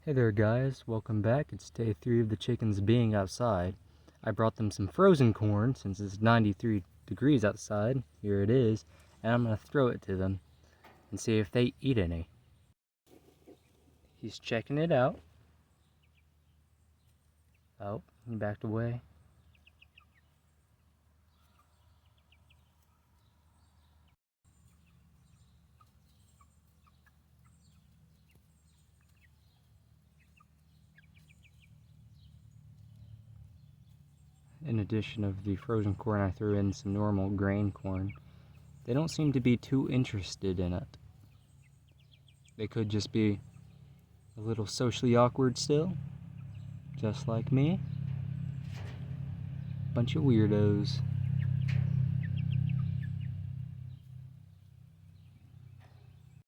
Hey there guys, welcome back. It's day 3 of the chickens being outside. I brought them some frozen corn since it's 93 degrees outside. Here it is, and I'm going to throw it to them and see if they eat any. He's checking it out. Oh, he backed away. In addition of the frozen corn, I threw in some normal grain corn. They don't seem to be too interested in it. They could just be a little socially awkward still, just like me. Bunch of weirdos.